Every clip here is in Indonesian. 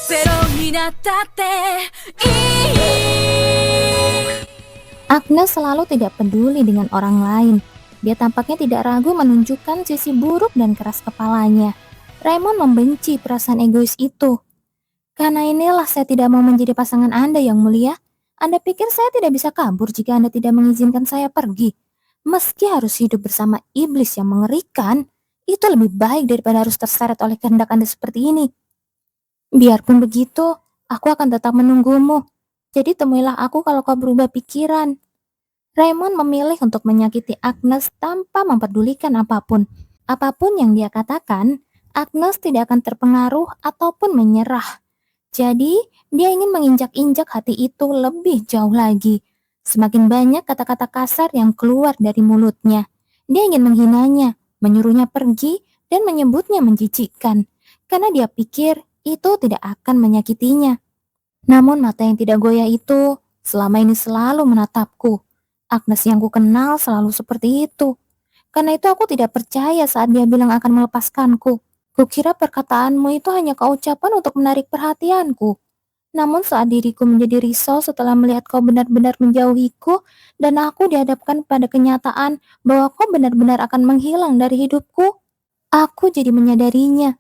ゼロになったっていい。Agnes selalu tidak peduli dengan orang lain. Dia tampaknya tidak ragu menunjukkan sisi buruk dan keras kepalanya. Raymond membenci perasaan egois itu. Karena inilah saya tidak mau menjadi pasangan Anda yang mulia. Anda pikir saya tidak bisa kabur jika Anda tidak mengizinkan saya pergi? Meski harus hidup bersama iblis yang mengerikan, itu lebih baik daripada harus terseret oleh kehendak Anda seperti ini. Biarpun begitu, aku akan tetap menunggumu. Jadi temuilah aku kalau kau berubah pikiran. Raymond memilih untuk menyakiti Agnes tanpa memperdulikan apapun. Apapun yang dia katakan, Agnes tidak akan terpengaruh ataupun menyerah. Jadi, dia ingin menginjak-injak hati itu lebih jauh lagi. Semakin banyak kata-kata kasar yang keluar dari mulutnya. Dia ingin menghinanya, menyuruhnya pergi, dan menyebutnya menjijikkan. Karena dia pikir itu tidak akan menyakitinya. Namun mata yang tidak goyah itu selama ini selalu menatapku. Agnes yang ku kenal selalu seperti itu. Karena itu aku tidak percaya saat dia bilang akan melepaskanku. Kukira perkataanmu itu hanya keucapan untuk menarik perhatianku. Namun saat diriku menjadi risau setelah melihat kau benar-benar menjauhiku dan aku dihadapkan pada kenyataan bahwa kau benar-benar akan menghilang dari hidupku, aku jadi menyadarinya.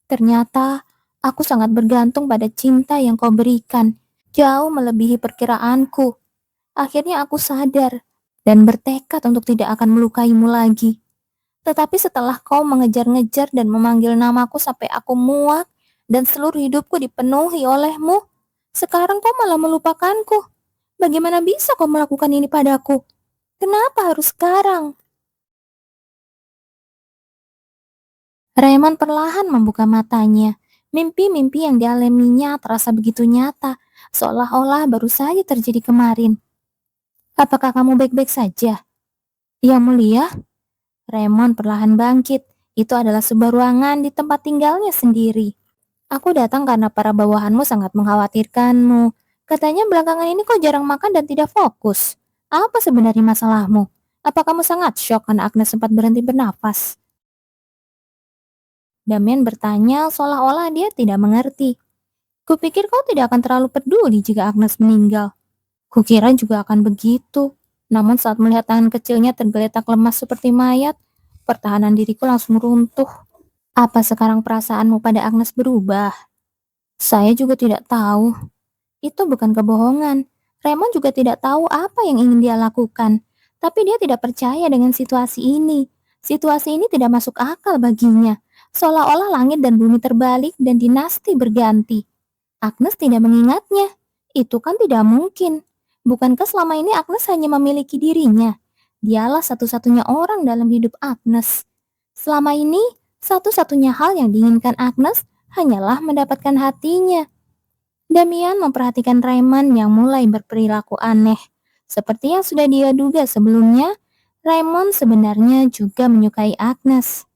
Ternyata aku sangat bergantung pada cinta yang kau berikan, jauh melebihi perkiraanku. Akhirnya aku sadar dan bertekad untuk tidak akan melukaimu lagi. Tetapi setelah kau mengejar-ngejar dan memanggil namaku sampai aku muak dan seluruh hidupku dipenuhi olehmu, sekarang kau malah melupakanku. Bagaimana bisa kau melakukan ini padaku? Kenapa harus sekarang? Raymond perlahan membuka matanya. Mimpi-mimpi yang dialaminya terasa begitu nyata, seolah-olah baru saja terjadi kemarin. Apakah kamu baik-baik saja? Yang mulia, Raymond perlahan bangkit. Itu adalah sebuah ruangan di tempat tinggalnya sendiri. Aku datang karena para bawahanmu sangat mengkhawatirkanmu. Katanya belakangan ini kau jarang makan dan tidak fokus. Apa sebenarnya masalahmu? Apa kamu sangat syok karena Agnes sempat berhenti bernafas? Damian bertanya seolah-olah dia tidak mengerti. Kupikir kau tidak akan terlalu peduli jika Agnes meninggal. Kukira juga akan begitu. Namun saat melihat tangan kecilnya tergeletak lemas seperti mayat, pertahanan diriku langsung runtuh. Apa sekarang perasaanmu pada Agnes berubah? Saya juga tidak tahu. Itu bukan kebohongan. Raymond juga tidak tahu apa yang ingin dia lakukan. Tapi dia tidak percaya dengan situasi ini. Situasi ini tidak masuk akal baginya. Seolah-olah langit dan bumi terbalik dan dinasti berganti. Agnes tidak mengingatnya. Itu kan tidak mungkin. Bukankah selama ini Agnes hanya memiliki dirinya? Dialah satu-satunya orang dalam hidup Agnes. Selama ini, satu-satunya hal yang diinginkan Agnes hanyalah mendapatkan hatinya. Damian memperhatikan Raymond yang mulai berperilaku aneh. Seperti yang sudah dia duga sebelumnya, Raymond sebenarnya juga menyukai Agnes.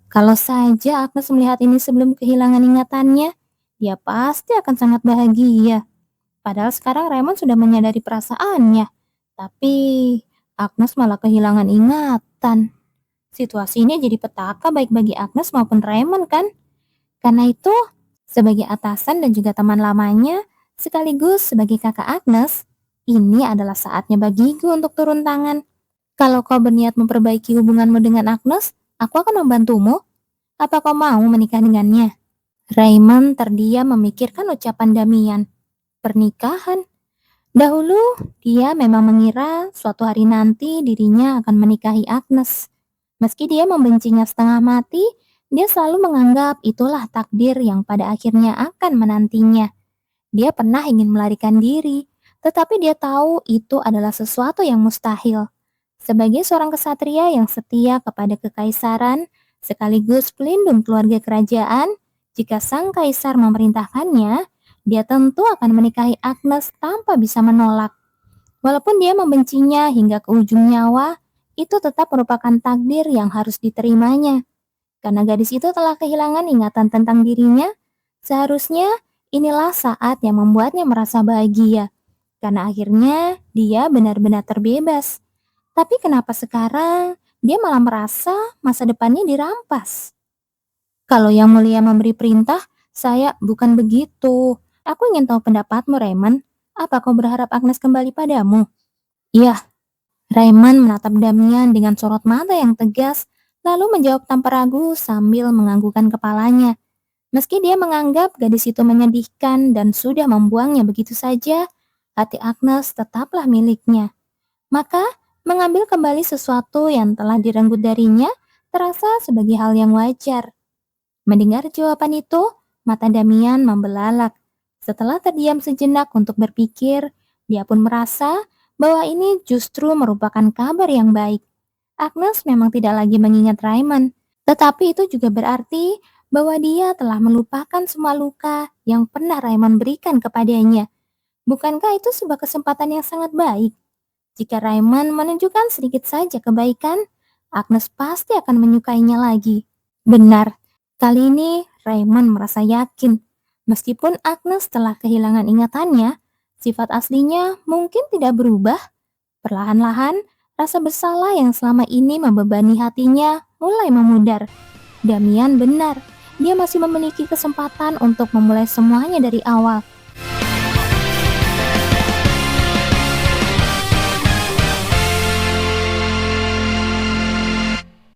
Kalau saja Agnes melihat ini sebelum kehilangan ingatannya, dia pasti akan sangat bahagia. Padahal sekarang Raymond sudah menyadari perasaannya. Tapi Agnes malah kehilangan ingatan. Situasi ini jadi petaka baik bagi Agnes maupun Raymond kan? Karena itu, sebagai atasan dan juga teman lamanya, sekaligus sebagai kakak Agnes, ini adalah saatnya bagiku untuk turun tangan. Kalau kau berniat memperbaiki hubunganmu dengan Agnes, aku akan membantumu. Apa kau mau menikah dengannya? Raymond terdiam memikirkan ucapan Damian. Pernikahan? Dahulu, dia memang mengira suatu hari nanti dirinya akan menikahi Agnes. Meski dia membencinya setengah mati, dia selalu menganggap itulah takdir yang pada akhirnya akan menantinya. Dia pernah ingin melarikan diri, tetapi dia tahu itu adalah sesuatu yang mustahil. Sebagai seorang kesatria yang setia kepada kekaisaran, sekaligus pelindung keluarga kerajaan, jika sang kaisar memerintahkannya, dia tentu akan menikahi Agnes tanpa bisa menolak. Walaupun dia membencinya hingga ke ujung nyawa, itu tetap merupakan takdir yang harus diterimanya. Karena gadis itu telah kehilangan ingatan tentang dirinya, seharusnya inilah saat yang membuatnya merasa bahagia. Karena akhirnya dia benar-benar terbebas. Tapi kenapa sekarang dia malah merasa masa depannya dirampas? Kalau Yang Mulia memberi perintah, Saya bukan begitu. Aku ingin tahu pendapatmu, Raymond. Apa kau berharap Agnes kembali padamu? Iya, Raymond menatap Damian dengan sorot mata yang tegas, lalu menjawab tanpa ragu sambil menganggukkan kepalanya. Meski dia menganggap gadis itu menyedihkan dan sudah membuangnya begitu saja, hati Agnes tetaplah miliknya. Maka, mengambil kembali sesuatu yang telah direnggut darinya terasa sebagai hal yang wajar. Mendengar jawaban itu, mata Damian membelalak. Setelah terdiam sejenak untuk berpikir, dia pun merasa bahwa ini justru merupakan kabar yang baik. Agnes memang tidak lagi mengingat Raymond, tetapi itu juga berarti bahwa dia telah melupakan semua luka yang pernah Raymond berikan kepadanya. Bukankah itu sebuah kesempatan yang sangat baik? Jika Raymond menunjukkan sedikit saja kebaikan, Agnes pasti akan menyukainya lagi. Benar, kali ini Raymond merasa yakin. Meskipun Agnes telah kehilangan ingatannya, sifat aslinya mungkin tidak berubah. Perlahan-lahan, rasa bersalah yang selama ini membebani hatinya mulai memudar. Damian benar, dia masih memiliki kesempatan untuk memulai semuanya dari awal.